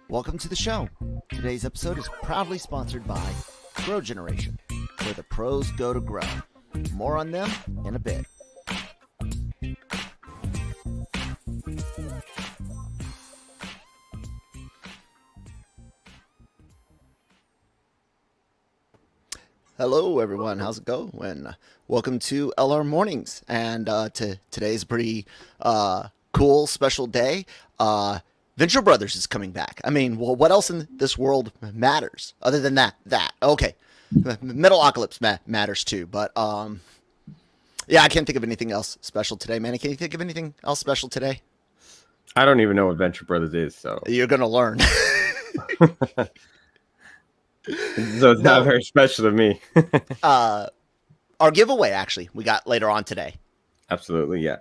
Welcome to the show. Today's episode is proudly sponsored by Grow Generation, where the pros go to grow. More on them in a bit. Hello, everyone. How's it going? Welcome to LRMornings, and today's a pretty cool, special day. Venture Brothers is coming back. I mean, well, what else in this world matters other than that? Okay, Metalocalypse matters too, but yeah, I can't think of anything else special today, man. Can you think of anything else special today? I don't even know what Venture Brothers is, so you're gonna learn. So it's not very special to me. Our giveaway, actually, we got later on today. Absolutely, yeah.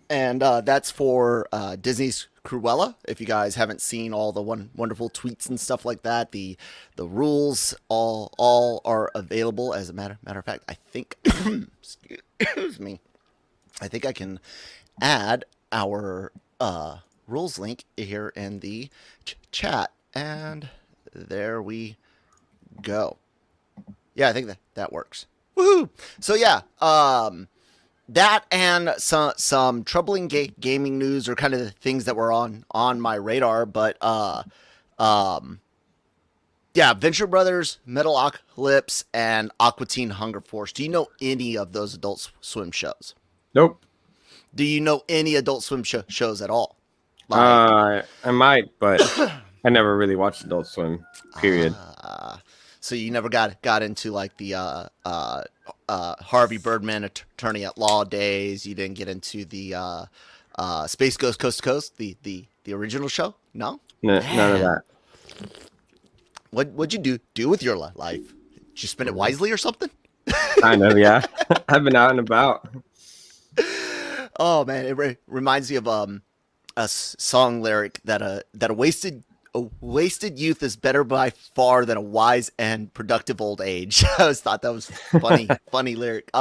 And that's for Disney's Cruella. If you guys haven't seen all the wonderful tweets and stuff like that, the rules all are available. As a matter of fact, I think, excuse me, I think I can add our rules link here in the chat, and there we go. Yeah, I think that works. Woohoo! So yeah, that and some troubling gaming news are kind of the things that were on my radar. But yeah, Venture Brothers, Metalocalypse, and Aqua Teen Hunger Force. Do you know any of those Adult Swim shows? Nope. Do you know any Adult Swim shows at all? I might, but I never really watched Adult Swim. Period. So you never got into like the Harvey Birdman Attorney at Law days. You didn't get into the Space Ghost Coast to Coast, the original show. No, none of that. What'd you do with your life? Did you spend it wisely or something? Kind of, yeah. I've been out and about. Oh man, it reminds me of a song lyric that a wasted youth is better by far than a wise and productive old age. I always thought that was funny lyric.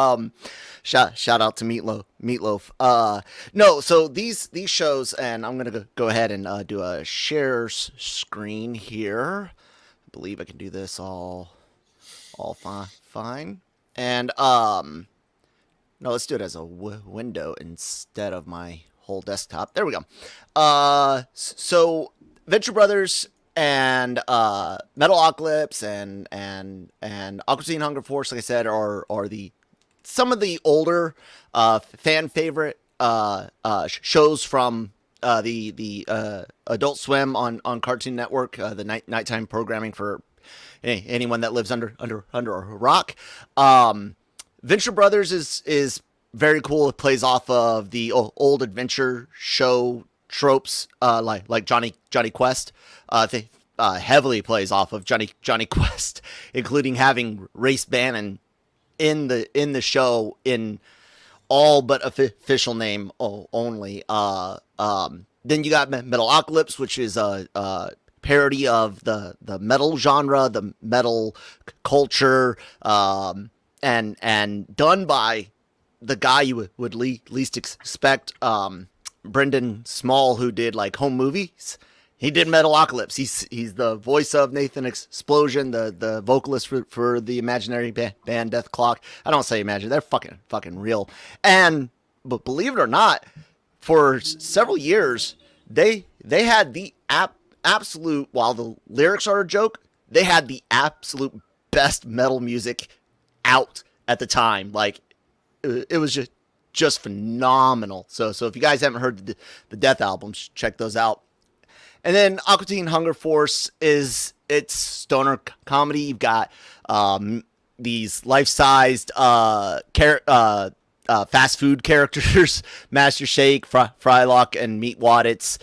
Shout out to Meatloaf. No, so these shows, and I'm gonna go ahead and do a share screen here. I believe I can do this all fine. And no, let's do it as a window instead of my whole desktop. There we go. So Venture Brothers and Metalocalypse and Aqua Teen Hunger Force, like I said, are some of the older fan favorite shows from the Adult Swim on Cartoon Network, the nighttime programming for anyone that lives under a rock. Venture Brothers is very cool. It plays off of the old adventure show tropes, like Johnny Quest. They heavily plays off of Johnny Quest, including having Race Bannon in the show in all but official name only. Then you got Metalocalypse, which is a parody of the metal genre, the metal culture, and done by the guy you would least expect, Brendan Small, who did like home movies. He did Metalocalypse. He's the voice of Nathan Explosion, the vocalist for the imaginary band Death Clock. I don't say imagine, they're fucking real. But believe it or not, for several years they had the absolute, while the lyrics are a joke, they had the absolute best metal music out at the time. Like it was just phenomenal. So if you guys haven't heard the Death albums, check those out. And then Aqua Teen Hunger Force it's stoner comedy. You've got these life-sized fast food characters, Master Shake, Frylock, and Meatwad. It's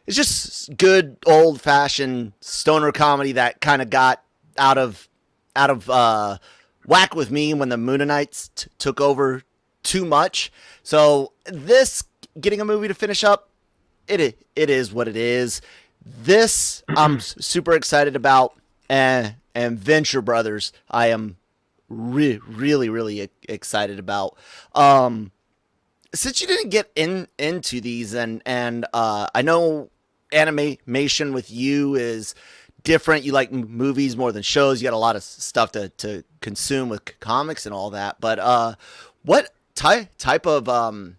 just good old-fashioned stoner comedy that kind of got out of whack with me when the Moonanites took over too much. So this getting a movie to finish up, it is what it is. This I'm super excited about, and Venture Brothers I am really excited about. Since you didn't get into these, and I know animation with you is different. You like movies more than shows. You got a lot of stuff to consume with comics and all that. But what type of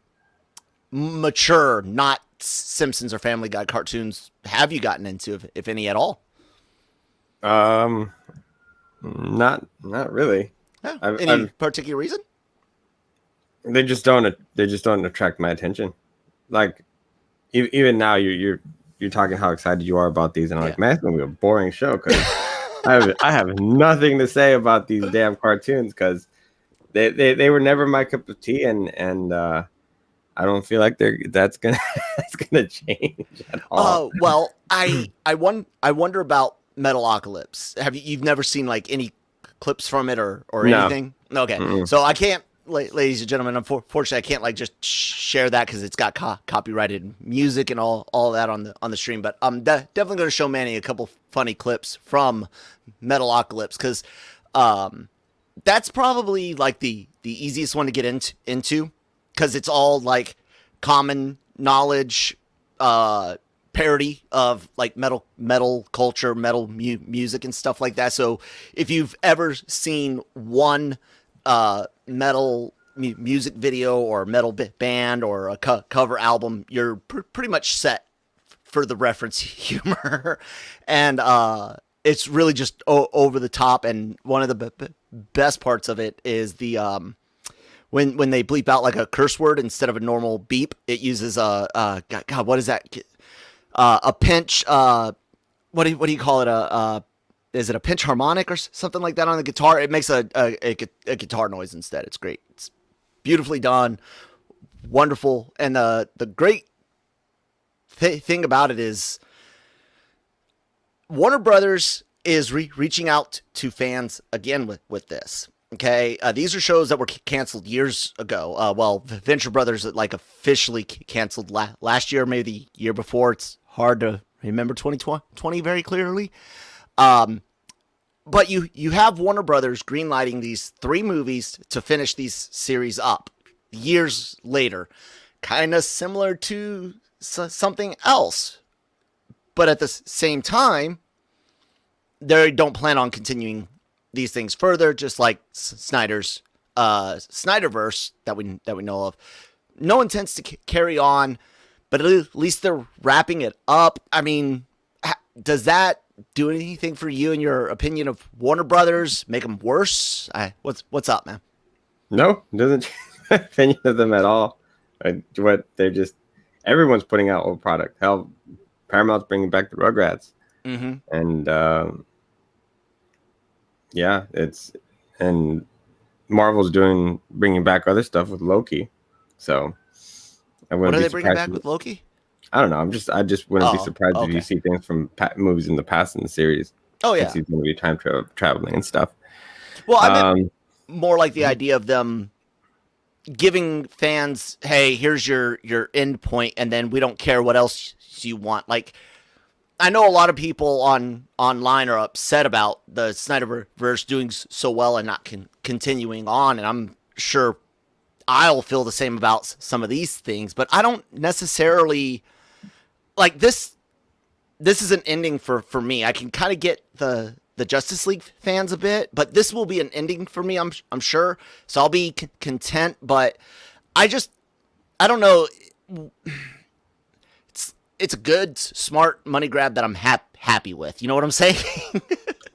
mature, not Simpsons or Family Guy cartoons have you gotten into, if any at all? Not really. Yeah. Any particular reason? They just don't attract my attention. Like even now, you're talking how excited you are about these, and I'm like, man, it's gonna be a boring show because I have nothing to say about these damn cartoons because they were never my cup of tea, and I don't feel like that's gonna change at all. Well, I wonder about Metalocalypse. You've never seen like any clips from it or anything? No. Okay. Mm-mm. So I can't, ladies and gentlemen, unfortunately I can't like just share that because it's got copyrighted music and all that on the stream. But I'm definitely going to show Manny a couple funny clips from Metalocalypse because that's probably like the easiest one to get into because it's all like common knowledge parody of like metal culture, metal music and stuff like that. So if you've ever seen one metal music video or metal band or a cover album, you're pretty much set for the reference humor. And it's really just over the top. And one of the best parts of it is the when they bleep out like a curse word instead of a normal beep, it uses God, what is that? A pinch, what do you call it? Is it a pinch harmonic or something like that on the guitar? It makes a guitar noise instead. It's great. It's beautifully done, wonderful, and the great thing about it is Warner Brothers is reaching out to fans again with this. Okay, these are shows that were canceled years ago. Well, Venture Brothers like officially canceled last year, maybe the year before. It's hard to remember 2020 very clearly. But you have Warner Brothers greenlighting these 3 movies to finish these series up years later, kind of similar to something else. But at the same time, they don't plan on continuing these things further, just like Snyder's Snyderverse that we know of. No intents to carry on, but at least they're wrapping it up. I mean, does that do anything for you in your opinion of Warner Brothers? Make them worse? What's up, man? No, it doesn't change my opinion of them at all. Everyone's putting out old product. Hell, Paramount's bringing back the Rugrats, and yeah, and Marvel's bringing back other stuff with Loki. So what are they bringing back with Loki? I don't know. I just wouldn't be surprised if you see things from movies in the past in the series. Oh yeah, he's going to be time traveling and stuff. Well, I meant more like the idea of them giving fans, hey, here's your end point, and then we don't care what else you want. Like, I know a lot of people online are upset about the Snyderverse doing so well and not continuing on, and I'm sure I'll feel the same about some of these things, but I don't necessarily like this. This is an ending for me. I can kind of get the Justice League fans a bit, but this will be an ending for me. I'm sure, so I'll be content. But I don't know. It's a good, smart money grab that I'm happy with. You know what I'm saying?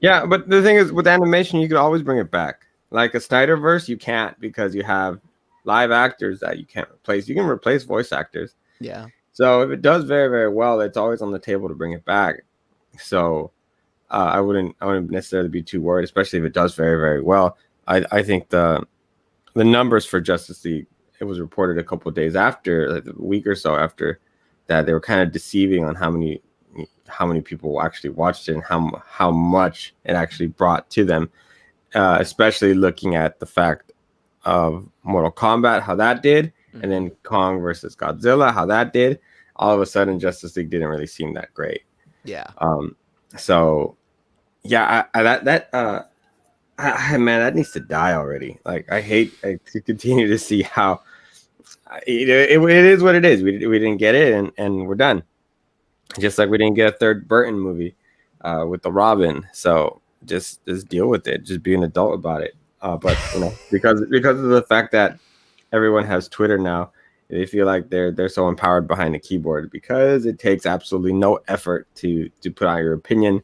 Yeah, but the thing is, with animation, you can always bring it back. Like a Snyderverse, you can't because you have live actors that you can't replace. You can replace voice actors. Yeah. So if it does very, very well, it's always on the table to bring it back. So I wouldn't necessarily be too worried, especially if it does very, very well. I think the numbers for Justice League, it was reported a couple of days after, like a week or so after that, they were kind of deceiving on how many people actually watched it and how much it actually brought to them, especially looking at the fact of Mortal Kombat, how that did, and then Kong versus Godzilla, how that did. All of a sudden, Justice League didn't really seem that great. Yeah. So, yeah, Man, that needs to die already. Like, I to continue to see how it is what it is. We didn't get it, and we're done. Just like we didn't get a third Burton movie with the Robin. So just deal with it. Just be an adult about it. But because of the fact that everyone has Twitter now, they feel like they're so empowered behind the keyboard because it takes absolutely no effort to put out your opinion,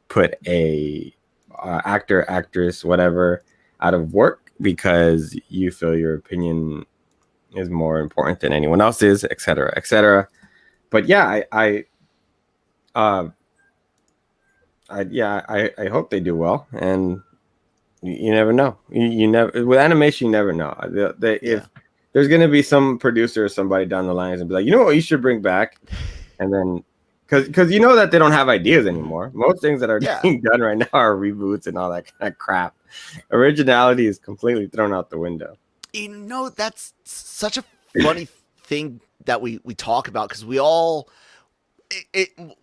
put a actor, actress, whatever out of work because you feel your opinion is more important than anyone else's, etc., etc. But yeah, I hope they do well, and you never know. You never with animation, you never know. If there's gonna be some producer or somebody down the line and be like, you know what, you should bring back, and then because you know that they don't have ideas anymore. Most things that are being done right now are reboots and all that kind of crap. Originality is completely thrown out the window. That's such a funny thing that we talk about because we all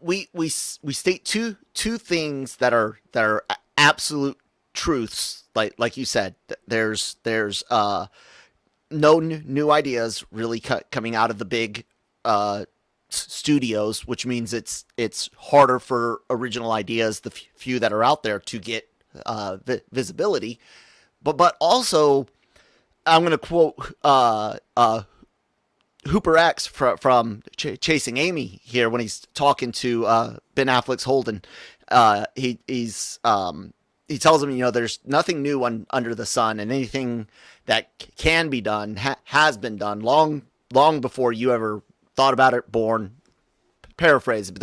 we state two things that are absolute truths. Like you said, there's no new ideas really coming out of the big studios, which means it's harder for original ideas, the few that are out there, to get visibility. But also, I'm going to quote Hooper X from Chasing Amy here when he's talking to Ben Affleck's Holden. He tells him, there's nothing new under the sun, and anything that can be done has been done long before you ever thought about it, born. Paraphrase, but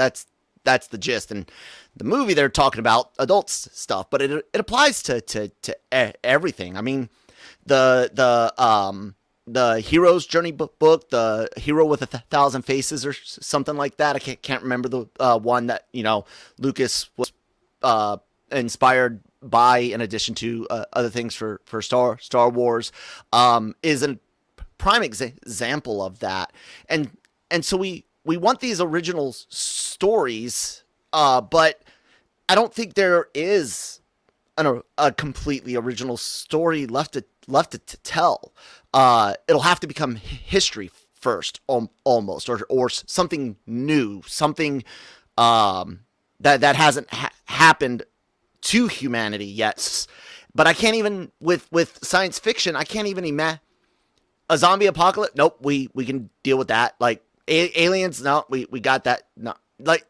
that's the gist. And the movie, they're talking about adult stuff, but it applies to everything. I mean, the hero's journey book, the Hero with 1,000 Faces or something like that. I can't remember the one that Lucas was inspired by, in addition to other things for Star Wars, is a prime example of that. And so we want these original stories, but I don't think there is a completely original story left to tell. It'll have to become history first, almost, or something new, something that hasn't happened to humanity yet. But I can't even with science fiction. I can't even imagine a zombie apocalypse. Nope, we can deal with that. Like aliens, no, we got that. No, like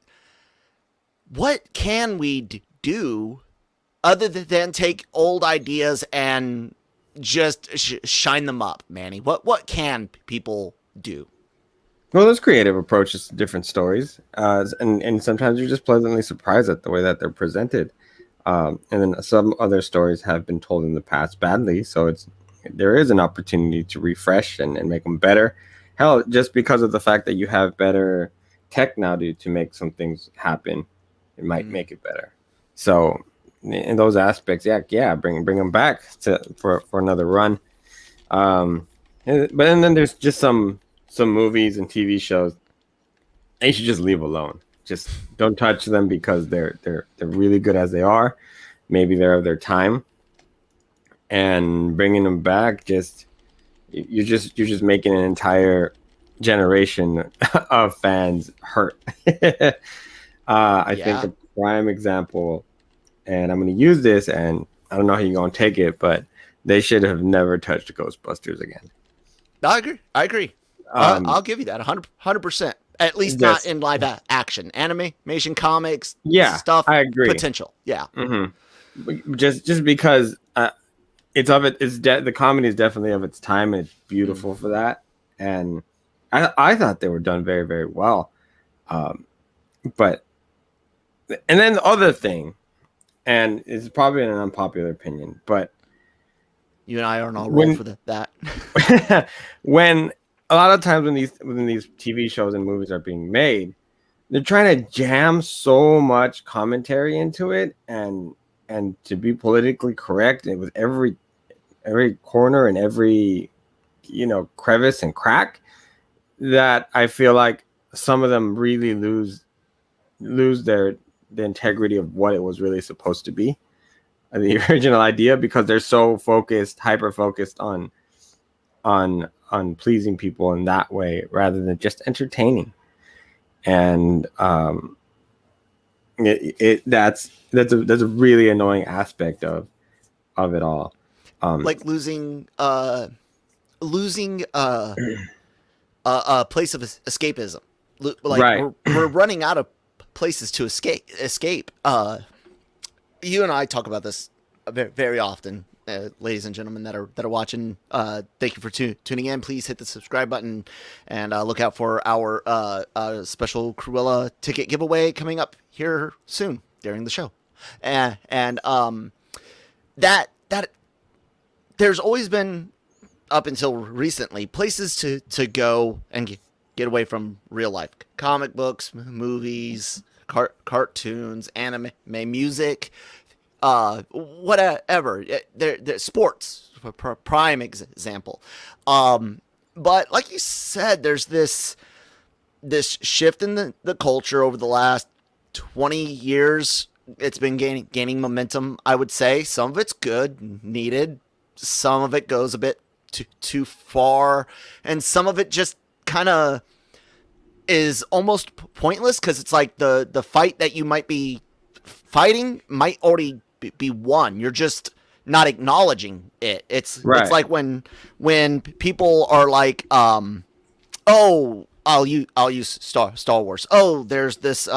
what can we do other than take old ideas and just shine them up, Manny? What can people do? Well, there's creative approaches to different stories, and sometimes you're just pleasantly surprised at the way that they're presented. And then some other stories have been told in the past badly, so there is an opportunity to refresh and make them better. Hell, just because of the fact that you have better tech now to make some things happen, it might make it better. So in those aspects, bring them back for another run. But then there's just some movies and TV shows they should just leave alone. Just don't touch them because they're really good as they are. Maybe they're of their time, and bringing them back you're just making an entire generation of fans hurt. I think a prime example, and I'm going to use this, and I don't know how you're going to take it, but they should have never touched Ghostbusters again. I agree. I'll give you that 100%. At least not in live action, animation, comics, stuff. I agree. Potential, Mm-hmm. Just because the comedy is definitely of its time, and it's beautiful for that. And I thought they were done very, very well. But then the other thing, and it's probably an unpopular opinion, but you and I aren't all roll for that. When a lot of times when these TV shows and movies are being made, they're trying to jam so much commentary into it and to be politically correct, and with every corner and every crevice and crack, that I feel like some of them really lose the integrity of what it was really supposed to be. the original idea, because they're so hyper focused on pleasing people in that way rather than just entertaining. And that's a really annoying aspect of it all. Like losing a place of escapism. Like right. we're running out of places to escape. You and I talk about this very often, ladies and gentlemen that are watching. Thank you for tuning in. Please hit the subscribe button and look out for our special Cruella ticket giveaway coming up here soon during the show. And that there's always been, up until recently, places to go and get away from real life. Comic books, movies, cartoons, anime, music, whatever. They're sports, prime example. But like you said, there's this shift in the culture over the last 20 years. It's been gaining momentum, I would say. Some of it's good, needed. Some of it goes a bit too far, and some of it just kind of is almost pointless, because it's like the fight that you might be fighting might already be won. You're just not acknowledging it. It's like when people are like, oh, I'll use Star Wars. Oh, there's this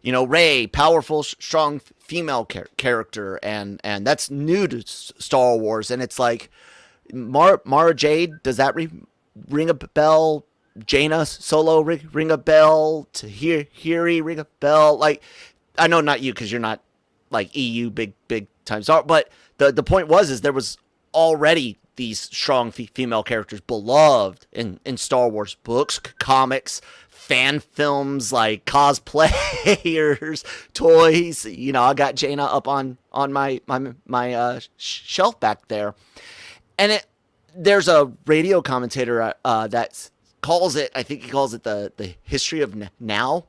Rey, powerful, strong female character, and that's new to Star Wars, and it's like, Mara Jade, does that ring a bell? Jaina Solo ring a bell? Tahiri ring a bell? Like, I know not you, because you're not like EU big time star, but the point is there was already these strong female characters beloved in Star Wars books, comics, fan films, like cosplayers, toys. I got Jaina up on my shelf back there. And there's a radio commentator that calls it, I think he calls it the history of now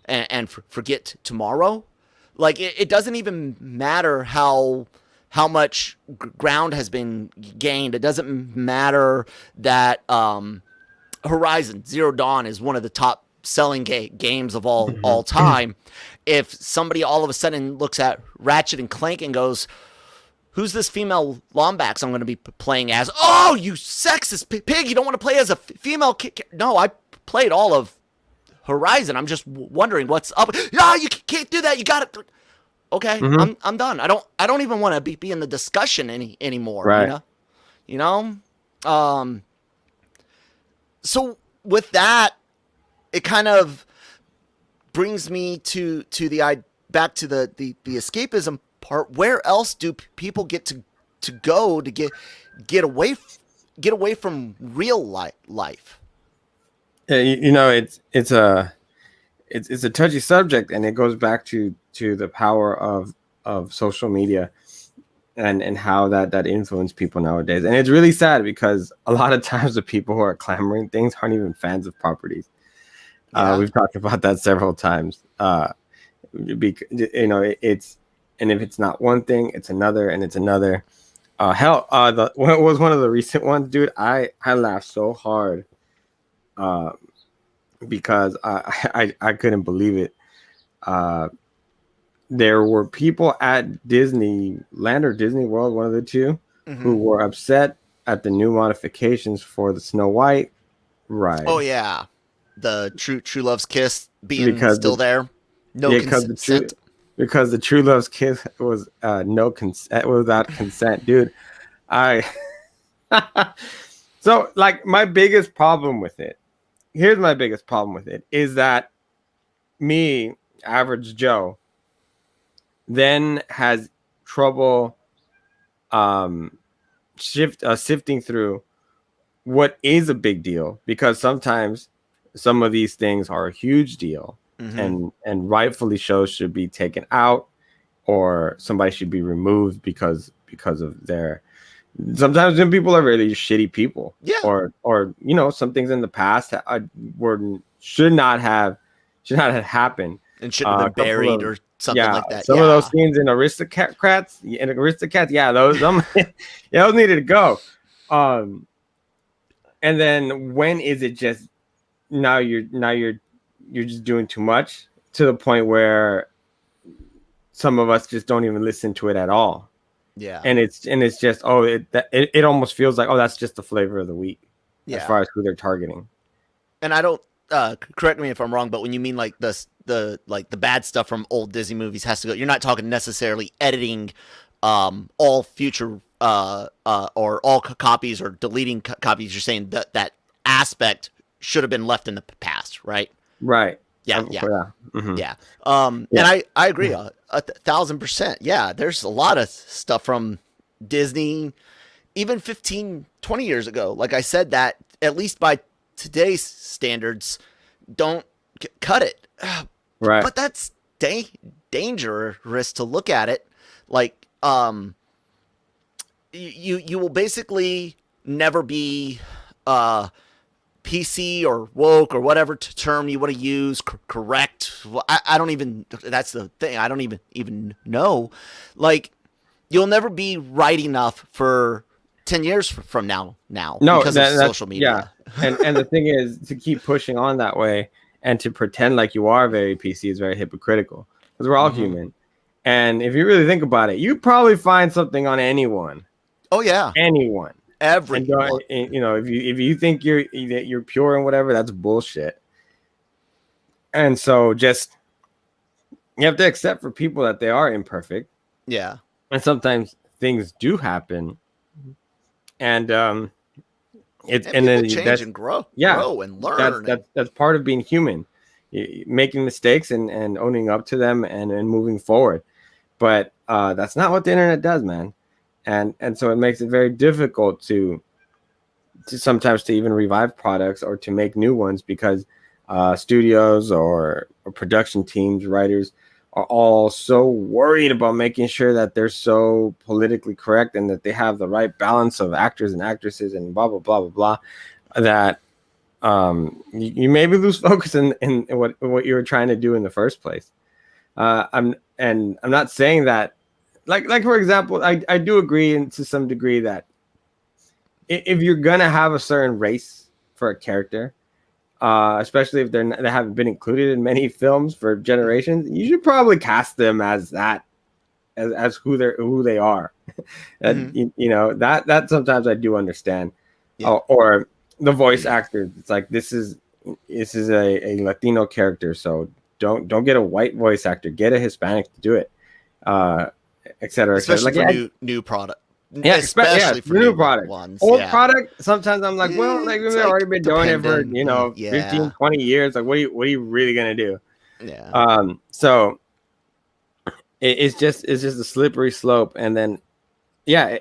and forget tomorrow. Like, it doesn't even matter how much ground has been gained. It doesn't matter that Horizon Zero Dawn is one of the top selling games of all time. If somebody all of a sudden looks at Ratchet and Clank and goes, who's this female Lombax I'm going to be playing as? Oh, you sexist pig. You don't want to play as a female No, I played all of Horizon. I'm just wondering what's up. No, you can't do that. You got it. Okay, I'm done. I don't even want to be in the discussion anymore. Right. So with that, it kind of brings me to back to the escapism part. Where else do people get to go to get away from real life? Yeah, it's a touchy subject, and it goes back to the power of social media and how that influence people nowadays. And it's really sad, because a lot of times the people who are clamoring things aren't even fans of properties. Yeah. We've talked about that several times. It's, and if it's not one thing, it's another, and it's another. What was one of the recent ones, dude? I laughed so hard because I couldn't believe it. There were people at Disneyland or Disney World, one of the two, who were upset at the new modifications for the Snow White ride. Oh yeah, the True Love's Kiss being still there. No consent. Because the True Love's Kiss was no consent, without consent, dude. So, like, my biggest problem with it. Here's my biggest problem with it is that me, average Joe, then has trouble sifting through what is a big deal, because sometimes some of these things are a huge deal, and rightfully shows should be taken out, or somebody should be removed because of their. Sometimes when people are really shitty people, yeah, or some things in the past should not have happened and shouldn't have been buried or something like that. Some of those scenes in Aristocats, yeah, those yeah, those needed to go. And then when is it just now you're just doing too much to the point where some of us just don't even listen to it at all. Yeah. And it's just it almost feels like, oh, that's just the flavor of the week as far as who they're targeting. And I don't correct me if I'm wrong, but when you mean like the bad stuff from old Disney movies has to go, you're not talking necessarily editing all future or all copies or deleting copies. You're saying that aspect should have been left in the past, right? Right. Yeah. Mm-hmm. Yeah. And I agree 1,000%. Yeah. There's a lot of stuff from Disney, even 15, 20 years ago. Like I said, that at least by today's standards, don't cut it. Right. But that's dangerous to look at it. Like, you will basically never be PC or woke or whatever term you want to use, correct. Well, I don't even, that's the thing. I don't even know. Like, you'll never be right enough for 10 years from now because of social media. Yeah. And the thing is, to keep pushing on that way and to pretend like you are very PC is very hypocritical, because we're all human. And if you really think about it, you probably find something on anyone. Oh yeah. Anyone. Everyone. And, if you think you're pure and whatever, that's bullshit. And so just you have to accept for people that they are imperfect. Yeah. And sometimes things do happen. And then change and grow and learn. That's part of being human, making mistakes and owning up to them and moving forward. But that's not what the internet does, man. And so it makes it very difficult to sometimes to even revive products or to make new ones, because studios or production teams, writers are all so worried about making sure that they're so politically correct and that they have the right balance of actors and actresses and blah, blah, blah, blah, blah, that you maybe lose focus in what you were trying to do in the first place. I'm not saying that, like for example, I do agree to some degree that if you're gonna have a certain race for a character, especially if they haven't been included in many films for generations, you should probably cast them as that, as who they are. And that sometimes I do understand. Or the voice actors, it's like this is a Latino character, so don't get a white voice actor, get a Hispanic to do it, etc. Especially for new product. Yeah, especially for new product ones. Old product, sometimes I'm like, well, like we've already been doing it for 15, 20 years. Like, what are you really gonna do? Yeah. So it's just a slippery slope. And then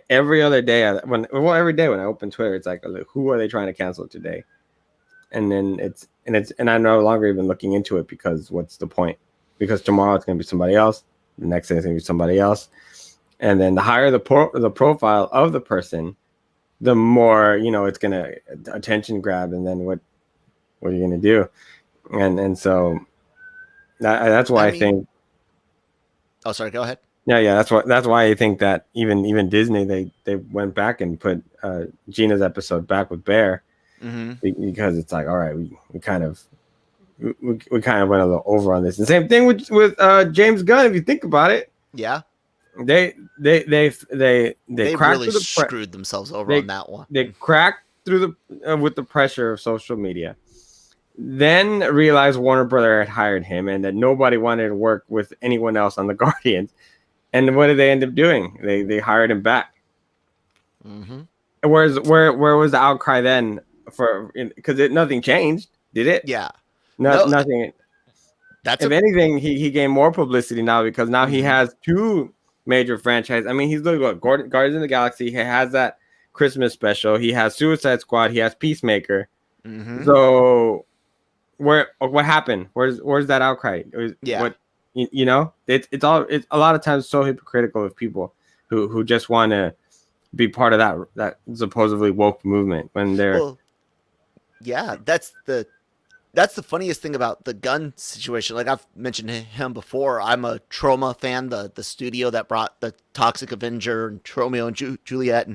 every other day when I open Twitter, it's like, who are they trying to cancel today? And then and I'm no longer even looking into it, because what's the point? Because tomorrow it's gonna be somebody else, the next day it's gonna be somebody else. And then the higher the profile of the person, the more it's gonna attention grab. And then what are you gonna do? And so that's why I think. Oh, sorry. Go ahead. Yeah. That's why I think that even Disney they went back and put Gina's episode back with Bear, because it's like, all right, we kind of went a little over on this. And same thing with James Gunn, if you think about it. Yeah. They really screwed themselves over on that one. They cracked through with the pressure of social media, then realized Warner Brother had hired him and that nobody wanted to work with anyone else on the Guardians. And what did they end up doing? They hired him back. Where was the outcry then? Because nothing changed, did it? Yeah, nothing. If anything, he gained more publicity now, because now he has two major franchise. I mean, he's looking at Guardians of the Galaxy. He has that Christmas special. He has Suicide Squad. He has Peacemaker. So what happened? Where's that outcry? It's a lot of times so hypocritical of people who just want to be part of that supposedly woke movement when they're. Well, yeah, that's the that's the funniest thing about the gun situation. Like I've mentioned him before. I'm a Troma fan, the studio that brought the Toxic Avenger and Romeo and Juliet,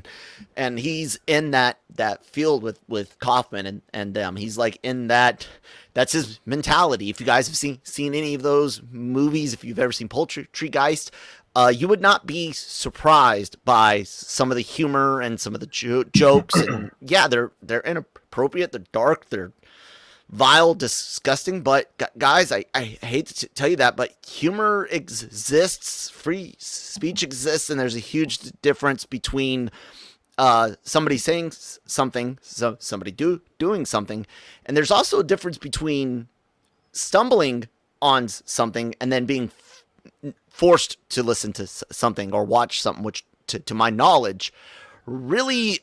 and he's in that field with Kaufman and them. He's like in that. That's his mentality. If you guys have seen any of those movies, if you've ever seen Poltergeist, you would not be surprised by some of the humor and some of the jokes. And yeah, they're inappropriate. They're dark. They're vile, disgusting. But guys, I hate to tell you that, but humor exists. Free speech exists, and there's a huge difference between somebody saying something, somebody doing something, and there's also a difference between stumbling on something and then being forced to listen to something or watch something, which to my knowledge really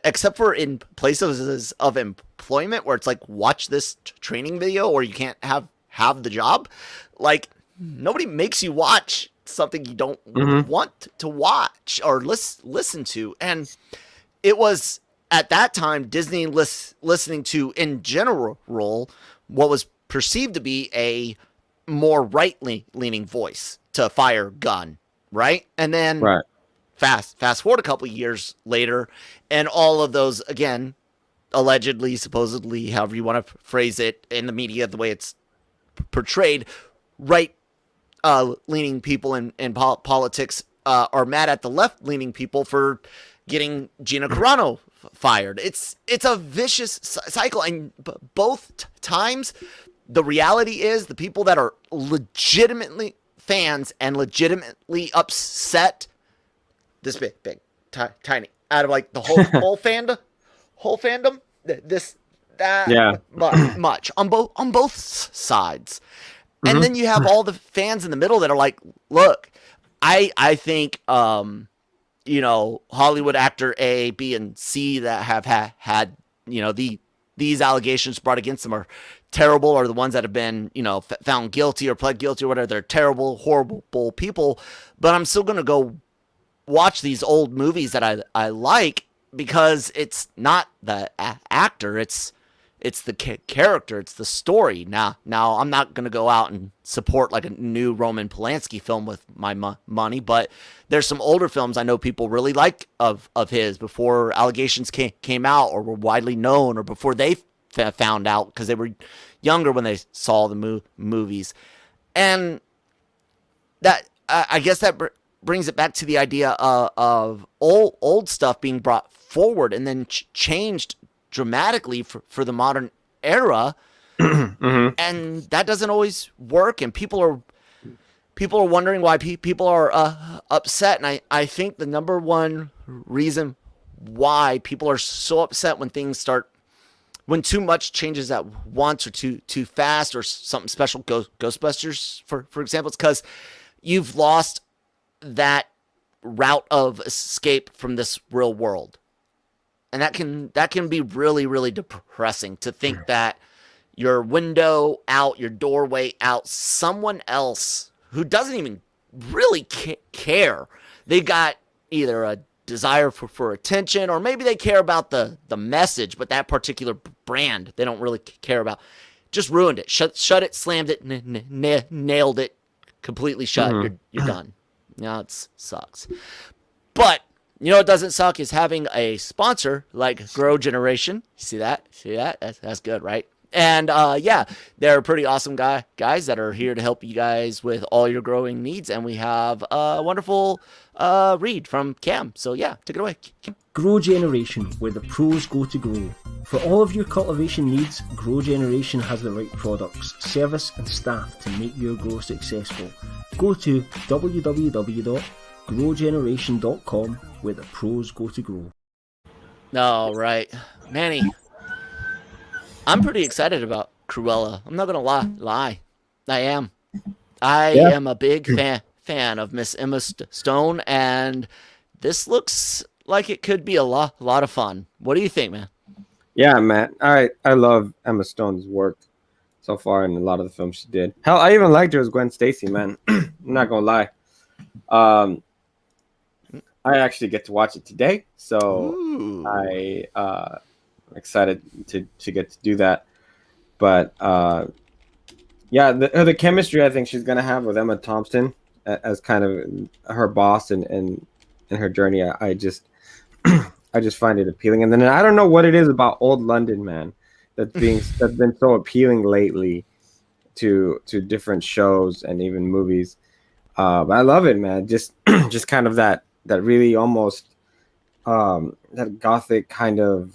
except for in places of employment where it's like watch this training video or you can't have the job, like nobody makes you watch something you don't want to watch or listen to. And it was at that time Disney listening to in general what was perceived to be a more right-leaning voice to fire gun, right? And then fast forward a couple years later, and all of those, again, allegedly, supposedly, however you want to phrase it in the media, the way it's portrayed, right-leaning people in politics are mad at the left-leaning people for getting Gina Carano fired. It's a vicious cycle, and both times, the reality is the people that are legitimately fans and legitimately upset, this big, tiny, out of like the whole fandom, much on both sides. And then you have all the fans in the middle that are like, look, I think Hollywood actor A, B, and C that have had these allegations brought against them are terrible, or the ones that have been found guilty or pled guilty or whatever. They're terrible, horrible people. But I'm still gonna go watch these old movies that I like because it's not the actor, it's the character, it's the story. Now I'm not gonna go out and support like a new Roman Polanski film with my money, but there's some older films I know people really like of his before allegations came out or were widely known, or before they found out because they were younger when they saw the movies. And that I guess that brings it back to the idea of old stuff being brought forward and then changed dramatically for the modern era. And that doesn't always work, and people are wondering why people are upset. And I think the number one reason why people are so upset when too much changes at once, or too fast, or something special, Ghostbusters, for example, it's because you've lost that route of escape from this real world. And that can be really, really depressing to think that your window out, your doorway out, someone else who doesn't even really care. They got either a desire for attention, or maybe they care about the message, but that particular brand they don't really care about. Just ruined it. Shut it, slammed it, nailed it, completely shut. You're done. It sucks. But it doesn't suck is having a sponsor like Grow Generation. See that? That's good, right? And they're pretty awesome guys that are here to help you guys with all your growing needs. And we have a wonderful read from Cam. So take it away, Cam. Grow Generation, where the pros go to grow. For all of your cultivation needs, Grow Generation has the right products, service and staff to make your grow successful. Go to www.growgeneration.com, where the pros go to grow. All right, Manny, I'm pretty excited about Cruella. I'm not gonna lie. I am. I am a big fan of Miss Emma Stone, and this looks like it could be a lot of fun. What do you think, man? Yeah, Matt. I love Emma Stone's work so far in a lot of the films she did. Hell, I even liked her as Gwen Stacy, man. I'm not gonna lie. I actually get to watch it today, so I'm excited to get to do that. But yeah, the chemistry I think she's gonna have with Emma Thompson as kind of her boss and in her journey, I just I just find it appealing. And then I don't know what it is about old London, man, that's been so appealing lately to different shows and even movies. But I love it, man. Just just kind of that really almost that gothic kind of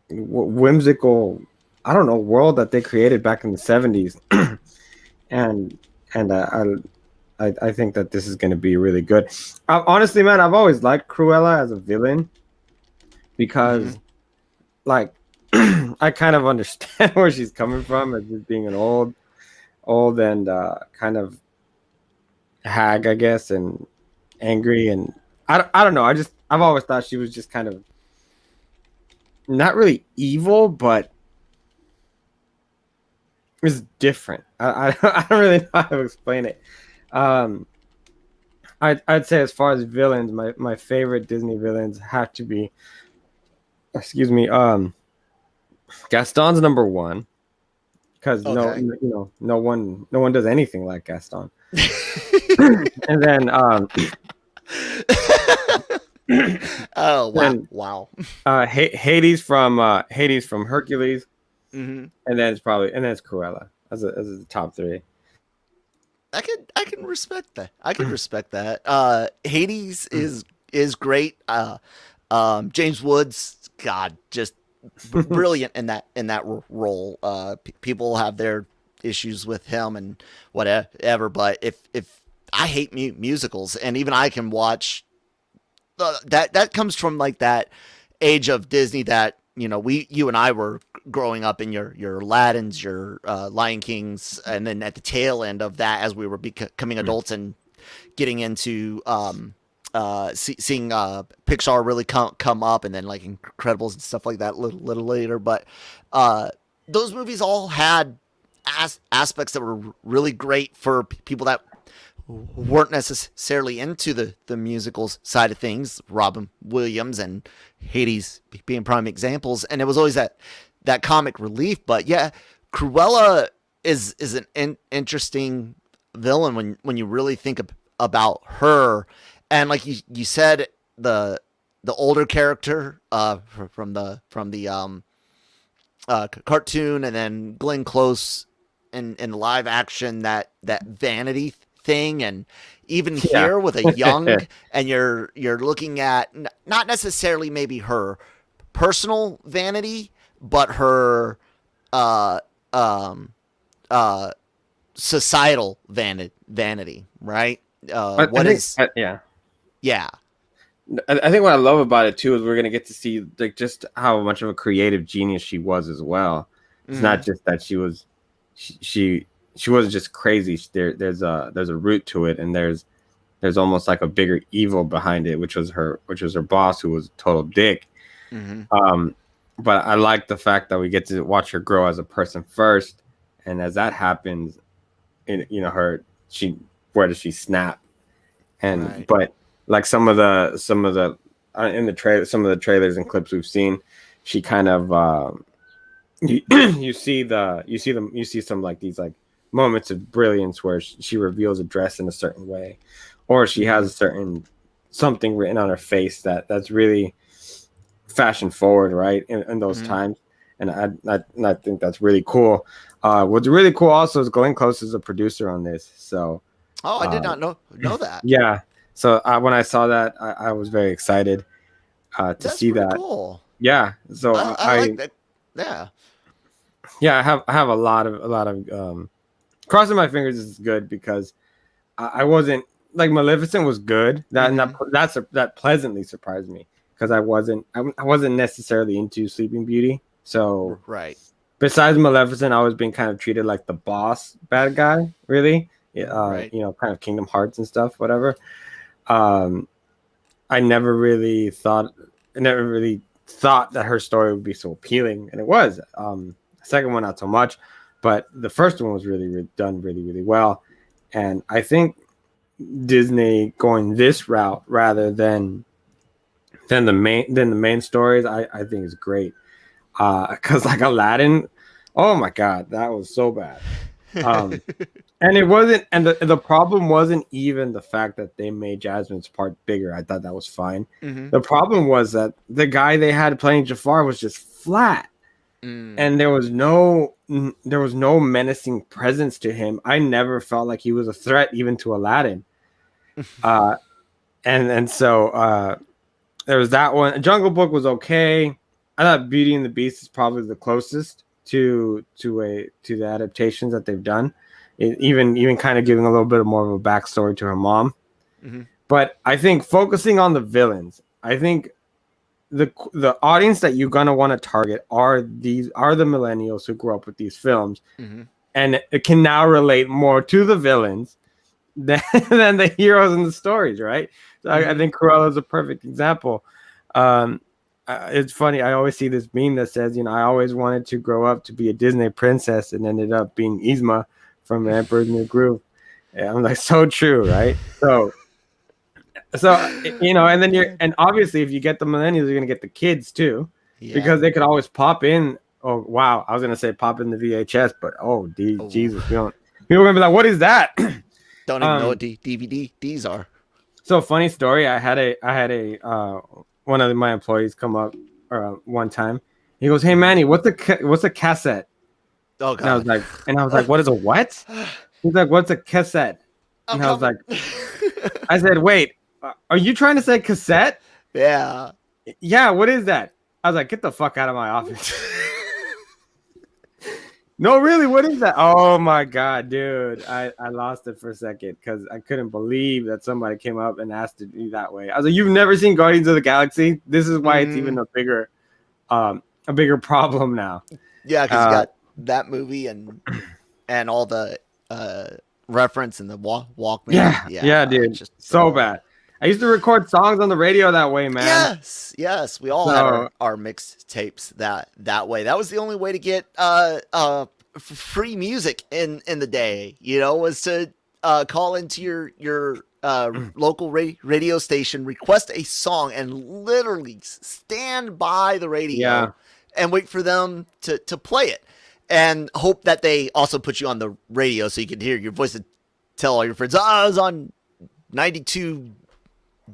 whimsical, I don't know, world that they created back in the 70s. and I think that this is going to be really good. Honestly, man, I've always liked Cruella as a villain because like I kind of understand where she's coming from as just being an old and kind of hag, I guess, and angry, and I don't know. I've always thought she was just kind of not really evil, but it's different. I don't really know how to explain it. I'd say as far as villains, my favorite Disney villains have to be, excuse me, Gaston's number one, because no one does anything like Gaston. And then wow. Hades from Hercules, Mm-hmm. and then it's Cruella as the top three. I can respect that. I can respect that. Hades is great. James Woods, God, just brilliant in that role. People have their issues with him and whatever, but if I hate musicals, and even I can watch that comes from like that age of Disney that you and I were growing up in your Aladdins, your Lion Kings, and then at the tail end of that, as we were becoming adults and getting into seeing Pixar really come up, and then like Incredibles and stuff like that a little later. But those movies all had aspects that were really great for people that weren't necessarily into the musicals side of things. Robin Williams and Hades being prime examples, and it was always that comic relief. But yeah, Cruella is an interesting villain when you really think about her. And like you said, the older character from the cartoon, and then Glenn Close in live action, that vanity thing, and even here with a young, and you're looking at not necessarily maybe her personal vanity, but her societal vanity, right? Yeah. I think what I love about it too is we're gonna get to see like just how much of a creative genius she was as well. It's not just that she wasn't just crazy. There's a root to it, and there's almost like a bigger evil behind it, which was her boss, who was a total dick. But I like the fact that we get to watch her grow as a person first, and as that happens, where does she snap? And right. But like some of the in the trailer, some of the trailers and clips we've seen, she kind of you see some like these like moments of brilliance where she reveals a dress in a certain way, or she has a certain something written on her face that's really fashion forward, right, in those times. And I think that's really cool. What's really cool also is Glenn Close is a producer on this. So I did not know that. Yeah. So when I saw that, I was very excited to That's see that. Cool. Yeah. So I like that. Yeah. Yeah, I have a lot of crossing my fingers is good, because I wasn't like Maleficent was good. That pleasantly surprised me, because I wasn't necessarily into Sleeping Beauty. So right. Besides Maleficent, I was being kind of treated like the boss bad guy, really. Right. Kind of Kingdom Hearts and stuff, whatever. I never really thought that her story would be so appealing, and it was. The second one, not so much, but the first one was really done really, really well. And I think Disney going this route rather than the main stories, I think is great. Because like Aladdin, oh my god, that was so bad. And it wasn't, and the problem wasn't even the fact that they made Jasmine's part bigger. I thought that was fine. Mm-hmm. The problem was that the guy they had playing Jafar was just flat, and there was no menacing presence to him. I never felt like he was a threat even to Aladdin. And so there was that one. Jungle Book was okay. I thought Beauty and the Beast is probably the closest to the adaptations that they've done. Even kind of giving a little bit more of a backstory to her mom. Mm-hmm. But I think focusing on the villains, I think the audience that you're gonna want to target are the millennials who grew up with these films, and it can now relate more to the villains than the heroes in the stories, right? So I think Cruella is a perfect example. It's funny. I always see this meme that says, I always wanted to grow up to be a Disney princess and ended up being Yzma from Emperor's New Groove. Yeah, I'm like, so true, right? So and then and obviously if you get the millennials, you're gonna get the kids too, because they could always pop in. Oh wow, I was gonna say pop in the VHS, but Jesus, people are gonna be like, what is that? Don't even know what DVDs are. So funny story. I had a one of my employees come up one time. He goes, "Hey Manny, what's a cassette?" Oh god. And I was like, what is a what? He's like, what's a cassette? And I was like, I said, wait, are you trying to say cassette? Yeah. Yeah, what is that? I was like, get the fuck out of my office. No, really, what is that? Oh my god, dude. I lost it for a second because I couldn't believe that somebody came up and asked it me that way. I was like, you've never seen Guardians of the Galaxy? This is why it's even a bigger problem now. Yeah, because you got that movie and all the reference and the Walkman. Yeah, dude, just so bad. I used to record songs on the radio that way, man. Yes, we all had our mixtapes that way. That was the only way to get free music in the day. Was to call into your local radio station, request a song, and literally stand by the radio and wait for them to play it. And hope that they also put you on the radio so you could hear your voice and tell all your friends, I was on 92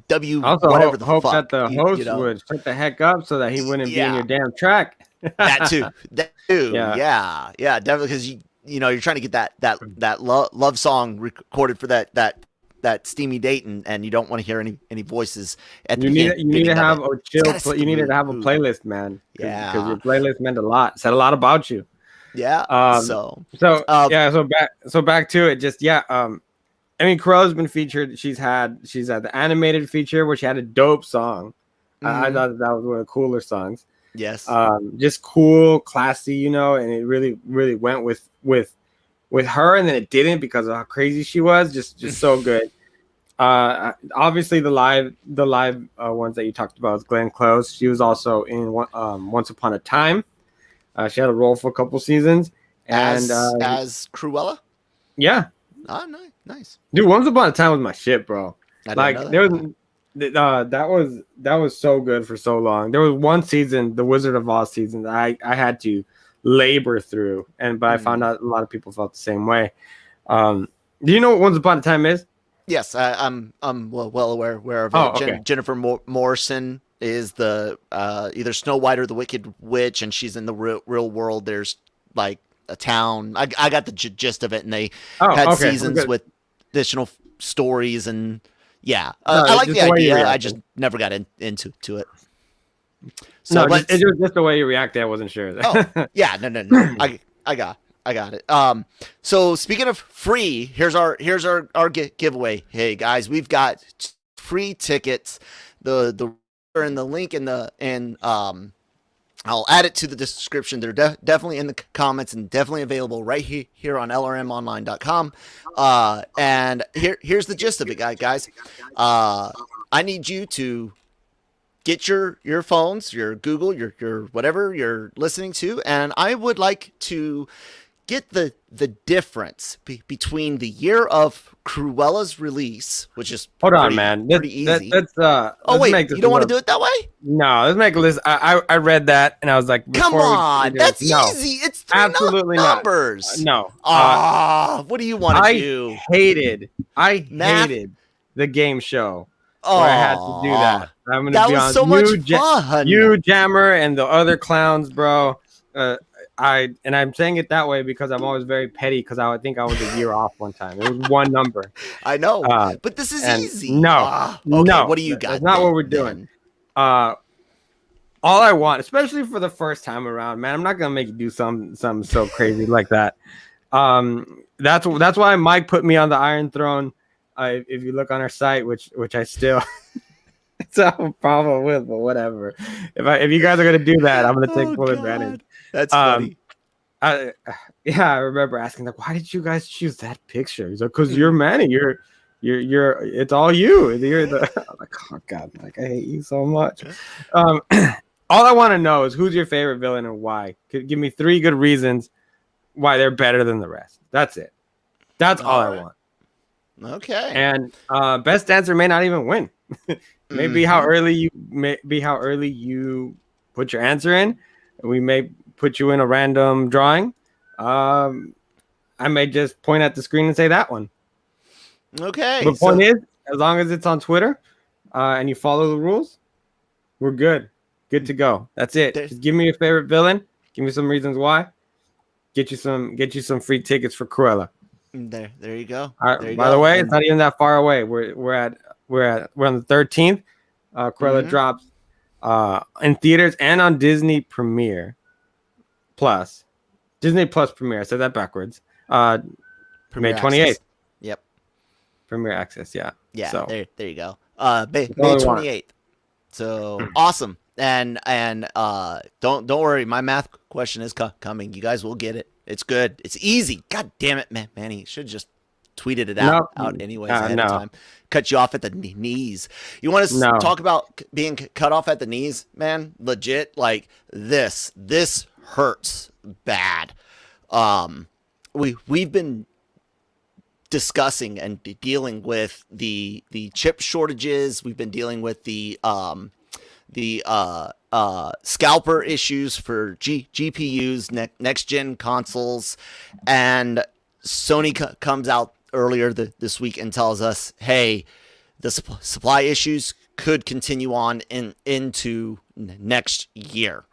W. Also, whatever the hope fuck, that the host would shut the heck up so that he wouldn't be in your damn track. That too. Yeah, definitely, because you're trying to get that love song recorded for that steamy date, and you don't want to hear any voices at the beginning. You need to have a chill. You needed to have a playlist, man. Because your playlist meant a lot. It said a lot about you. Yeah. So back to it. Just I mean, Corella's been featured. She's had the animated feature, which had a dope song. I thought that was one of the cooler songs. Yes. Just cool, classy, and it really, really went with her, and then it didn't because of how crazy she was. Just so good. Obviously the live ones that you talked about was Glenn Close. She was also in Once Upon a Time. She had a role for a couple seasons, and as Cruella. Yeah. Oh, nice. Dude, Once Upon a Time was my shit, bro. Like that was so good for so long. There was one season, the Wizard of Oz season, that I had to labor through, but I found out a lot of people felt the same way. Do you know what Once Upon a Time is? Yes, I'm well aware of it. Okay. Jennifer Morrison is the either Snow White or the Wicked Witch, and she's in the real world. There's like a town. I got the gist of it, and they had seasons with additional stories, and I like the idea. I just never got into it. So, but it's just the way you reacted. I wasn't sure. No. I got it. So speaking of free, here's our giveaway. Hey guys, we've got free tickets. The link I'll add it to the description. They're definitely in the comments and definitely available right here on LRMonline.com. And here's the gist of it, guys. I need you to get your phones, your Google, your whatever you're listening to, and I would like to get the difference between the year of Cruella's release, which is Hold on, man. pretty easy. Let's wait, make this you don't want to a do it that way? No, let's make a list. I read that and I was like, Come before we on, do that's this, no, easy. It's three absolutely not. numbers. No. What do you want to do? I Math? hated the game show where I had to do that. I'm gonna That be was honest. so much fun. You, Jammer, and the other clowns, bro. I'm saying it that way because I'm always very petty because I think I was a year off one time. It was one number. I know, but this is easy. No, okay, no. What do you got? That's not what we're doing. All I want, especially for the first time around, man, I'm not gonna make you do something so crazy like that. That's why Mike put me on the Iron Throne. If you look on our site, which I still it's a problem with, but whatever. If you guys are gonna do that, I'm gonna take full advantage. That's funny. I remember asking like, why did you guys choose that picture? He's like, because you're Manny. You're it's all you. You're the I'm like, oh god, Mike, I hate you so much. All I want to know is who's your favorite villain and why. Give me 3 good reasons why they're better than the rest. That's it. That's all I want. Okay. And best answer may not even win. Maybe how early you put your answer in. We may put you in a random drawing. I may just point at the screen and say that one. Okay. The point is, as long as it's on Twitter and you follow the rules, we're good. Good to go. That's it. Just give me your favorite villain. Give me some reasons why. Get you some free tickets for Cruella. There you go. By the way, it's not even that far away. We're on the 13th. Cruella drops in theaters and on Disney Premiere Plus. Disney Plus Premiere. I said that backwards. May 28th. Yep. Premiere Access. Yeah. Yeah. So there you go. May 28th. So awesome. And don't worry. My math question is coming. You guys will get it. It's good. It's easy. God damn it, man. Manny should just tweeted it out anyways ahead of time. Cut you off at the knees. You want to talk about being cut off at the knees, man? Legit, like this hurts bad. We've been discussing and dealing with the chip shortages. We've been dealing with the scalper issues for GPUs, next gen consoles, and Sony comes out earlier this week and tells us, hey, the supply issues could continue on into next year.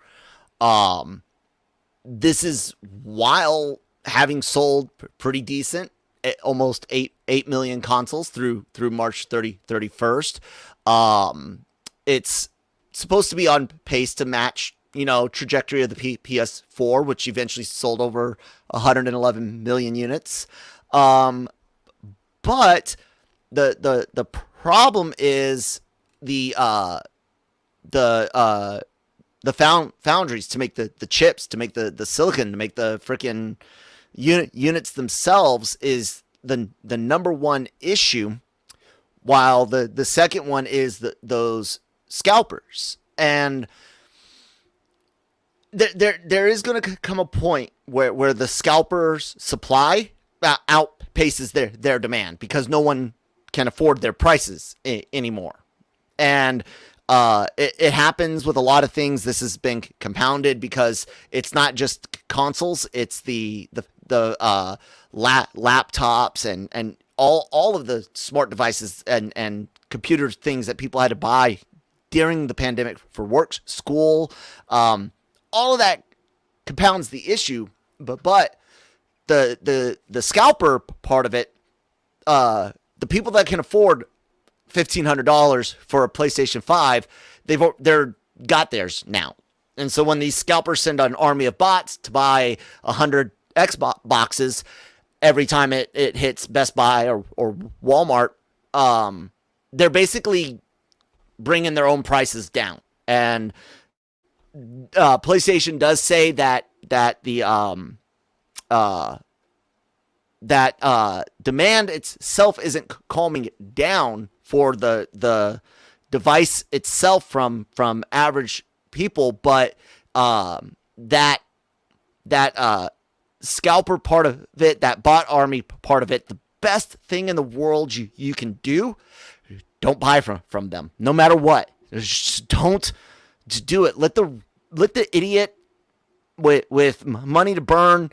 This is while having sold pretty decent, almost 8 million consoles through March 31st. It's supposed to be on pace to match, trajectory of the PS4, which eventually sold over 111 million units. But the problem is the foundries to make the chips, to make the silicon, to make the freaking units themselves is the number one issue, while the second one is those scalpers. And there is going to come a point where the scalpers supply outpaces their demand, because no one can afford their prices anymore. And it happens with a lot of things. This has been compounded because it's not just consoles, it's the laptops and all of the smart devices and computer things that people had to buy during the pandemic for work, school. All of that compounds the issue, but the scalper part of it, the people that can afford $1,500 for a PlayStation 5, they're got theirs now. And so when these scalpers send an army of bots to buy 100 Xbox boxes every time it hits Best Buy or Walmart, they're basically bringing their own prices down. And PlayStation does say that the demand itself isn't calming it down for the device itself from average people, but that scalper part of it, that bot army part of it, the best thing in the world you can do, don't buy from them, no matter what. Just don't do it. Let the idiot with money to burn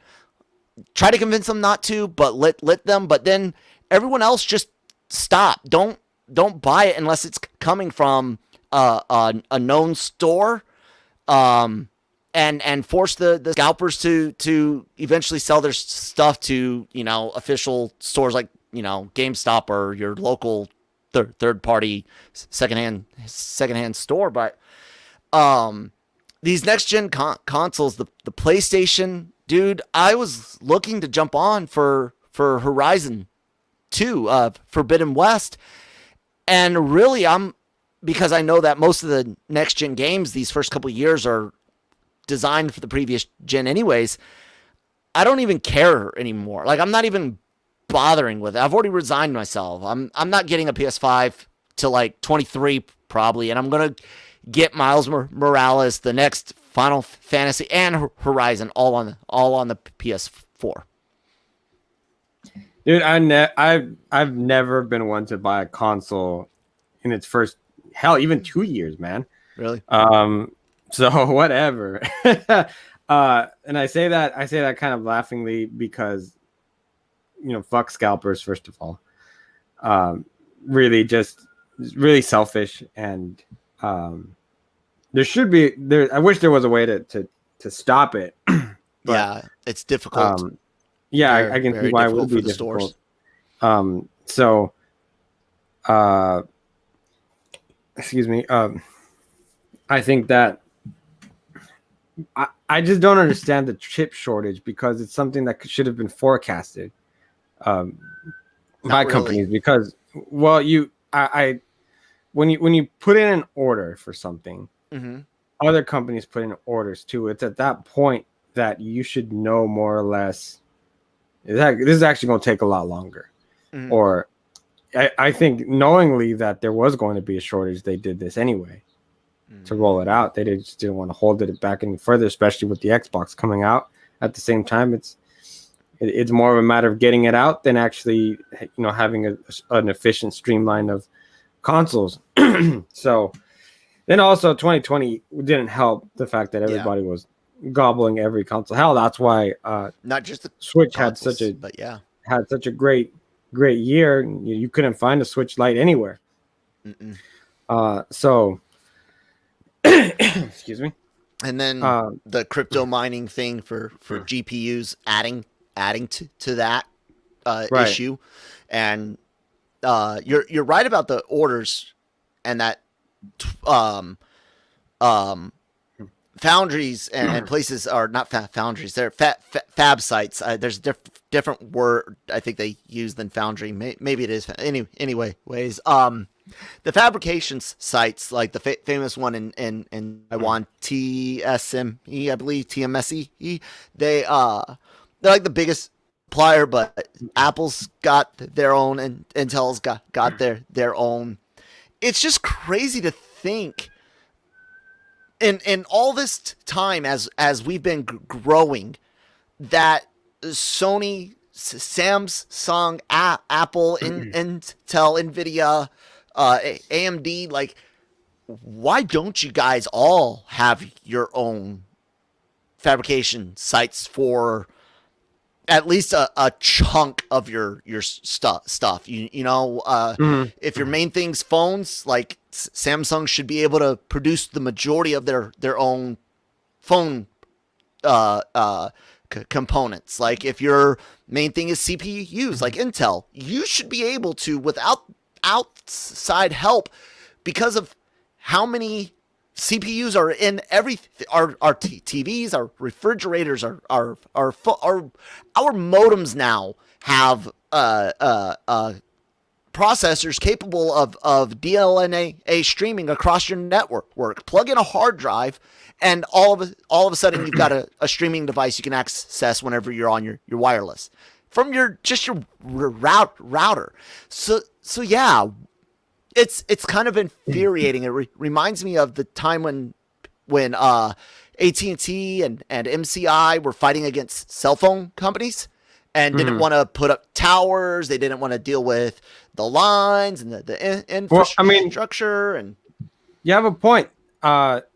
try to convince them not to, but let them. But then everyone else just stop. Don't buy it unless it's coming from a known store. And force the scalpers to eventually sell their stuff to, official stores like, GameStop or your local third party secondhand store. But these next gen consoles, the PlayStation, dude, I was looking to jump on for Horizon 2, Forbidden West, and really because I know that most of the next gen games these first couple of years are designed for the previous gen anyways, I don't even care anymore. Like, I'm not even bothering with it. I've already resigned myself. I'm not getting a PS5 till like 23 probably, and I'm gonna get Miles Morales, the next Final Fantasy, and Horizon all on the PS4. Dude, I've never been one to buy a console in its first, hell, even 2 years, man. Really? So whatever. And I say that kind of laughingly because, fuck scalpers, first of all. Really selfish, and there should be there. I wish there was a way to stop it. But, yeah, it's difficult. Yeah, I can see why it would be difficult. Excuse me. I think that I just don't understand the chip shortage, because it's something that should have been forecasted by companies. Because, well, when you put in an order for something, mm-hmm. other companies put in orders too. It's at that point that you should know more or less this is actually going to take a lot longer. Mm-hmm. Or I think knowingly that there was going to be a shortage, they did this anyway. To roll it out. They just didn't want to hold it back any further, especially with the Xbox coming out at the same time. It's more of a matter of getting it out than actually, having an efficient streamline of consoles. So then also 2020 didn't help the fact that everybody was gobbling every console. Hell, that's why not just the Switch consoles, had such a great year. You couldn't find a Switch Lite anywhere. So excuse me. And then the crypto mining thing for GPUs adding to that issue. And you're right about the orders, and that foundries and places are not foundries. They're fab sites. There's different word I think they use than foundry. Maybe it is. Anyway. The fabrication sites, like the famous one in Taiwan, TSME, I believe, TMSE, they're like the biggest supplier, but Apple's got their own and Intel's got their own. It's just crazy to think in all this time as we've been growing, that Sony, Samsung, Apple, Intel, Nvidia, AMD, like, why don't you guys all have your own fabrication sites for at least a chunk of your stuff? If your main thing's phones, like Samsung should be able to produce the majority of their own phone components. Like, if your main thing is CPUs, like Intel, you should be able to, without outside help, because of how many CPUs are in our TVs, our refrigerators, our modems now have processors capable of DLNA streaming across your network. Plug in a hard drive, and all of a sudden you've got a streaming device you can access whenever you're on your wireless from your router. So yeah, it's kind of infuriating. It reminds me of the time when AT&T and MCI were fighting against cell phone companies and didn't want to put up towers. They didn't want to deal with the lines and the infrastructure. And you have a point.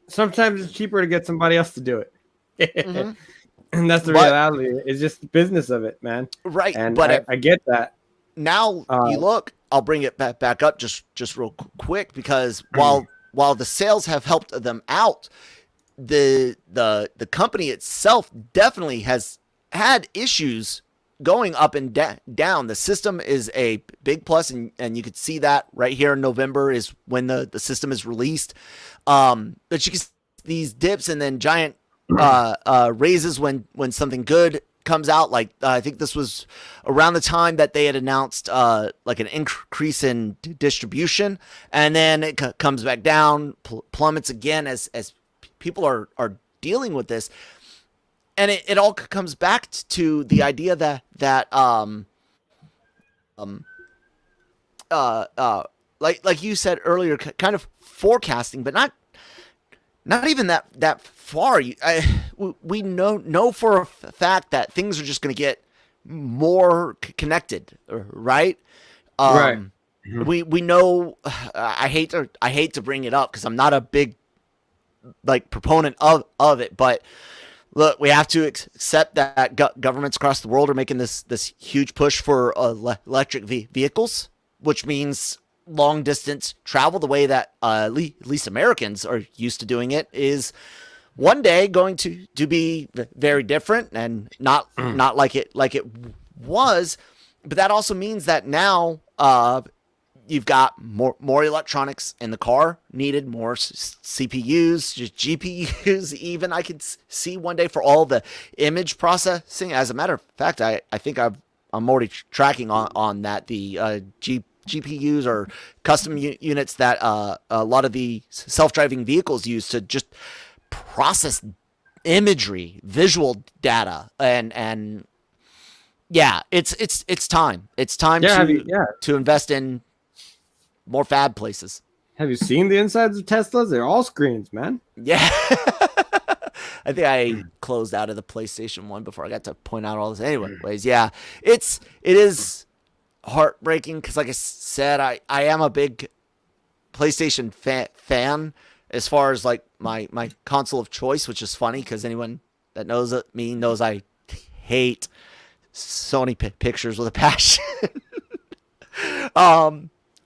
Sometimes it's cheaper to get somebody else to do it. And that's the reality. It's just the business of it, man. Right. And but I get that. Now you look, I'll bring it back up just real quick, because while the sales have helped them out, the company itself definitely has had issues going up and down. The system is a big plus, and you could see that right here in November is when the system is released. But you can see these dips and then giant raises when something good comes out. Like I think this was around the time that they had announced like an increase in distribution, and then it comes back down, plummets again as people are dealing with this. And it all comes back to the idea that like you said earlier, kind of forecasting, but not even that far. We know for a fact that things are just going to get more connected, right? Right. We know. I hate to bring it up because I'm not a big proponent of it, but look, we have to accept that governments across the world are making this huge push for electric vehicles, which means long distance travel, the way that at least Americans are used to doing it, is one day going to be very different and not like it was. But that also means that now you've got more electronics in the car needed, more CPUs, just GPUs even. I could see one day for all the image processing. As a matter of fact, I think I'm already tracking on that. The GPUs are custom units that a lot of the self-driving vehicles use to just process imagery, visual data, and yeah, it's time. It's time to invest in more fab places. Have you seen the insides of Teslas? They're all screens, man. Yeah. I think I closed out of the PlayStation one before I got to point out all this. Anyways, yeah, it is heartbreaking because, like I said, I am a big PlayStation fan as far as like my console of choice, which is funny because anyone that knows me knows I hate Sony pictures with a passion.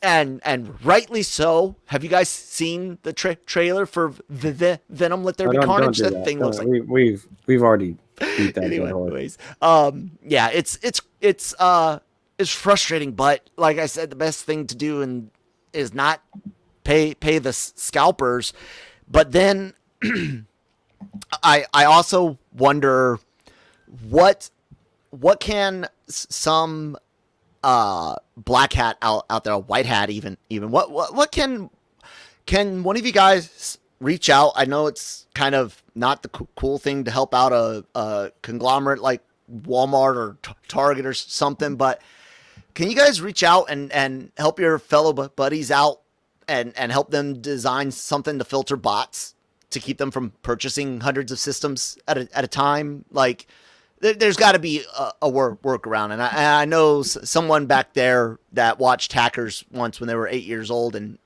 And rightly so. Have you guys seen the trailer for Venom Let There Be Carnage? That thing looks like we've already beat that. Anyways, yeah, it's frustrating, but like I said, the best thing to do is not pay the scalpers. But then I also wonder what can some black hat out there, white hat even what can one of you guys reach out? I know it's kind of not the cool thing to help out a conglomerate like Walmart or Target or something, but can you guys reach out and help your fellow buddies out and help them design something to filter bots to keep them from purchasing hundreds of systems at a time? Like, there's got to be a workaround. And I know someone back there that watched Hackers once when they were 8 years old and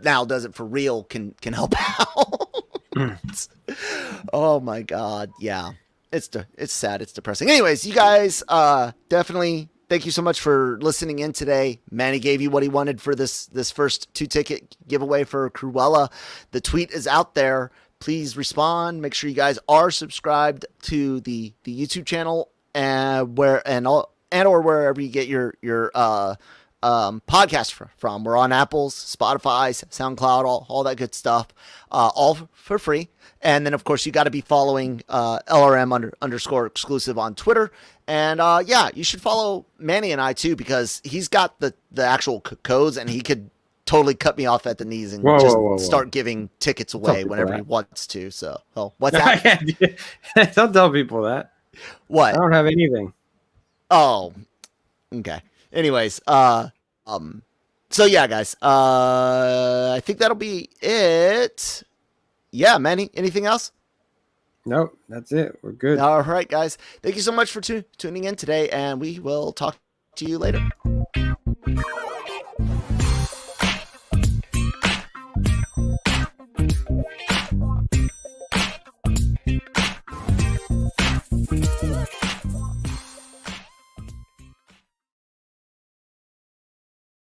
now does it for real can help out. Oh my God. Yeah. It's sad. It's depressing. Anyways, you guys, definitely thank you so much for listening in today. Manny gave you what he wanted for this first 2-ticket giveaway for Cruella. The tweet is out there. Please respond. Make sure you guys are subscribed to the YouTube channel and or wherever you get your podcast from. We're on Apple's, Spotify, SoundCloud, all that good stuff, all for free. And then of course you got to be following LRM _ on Twitter. And yeah, you should follow Manny and I too, because he's got the actual codes and he could totally cut me off at the knees and start giving tickets away whenever he wants to. So, what's that? Don't tell people that. What? I don't have anything. Oh, okay. Anyways, so yeah, guys, I think that'll be it. Yeah, Manny, anything else? Nope, that's it. We're good. All right, guys. Thank you so much for tuning in today, and we will talk to you later.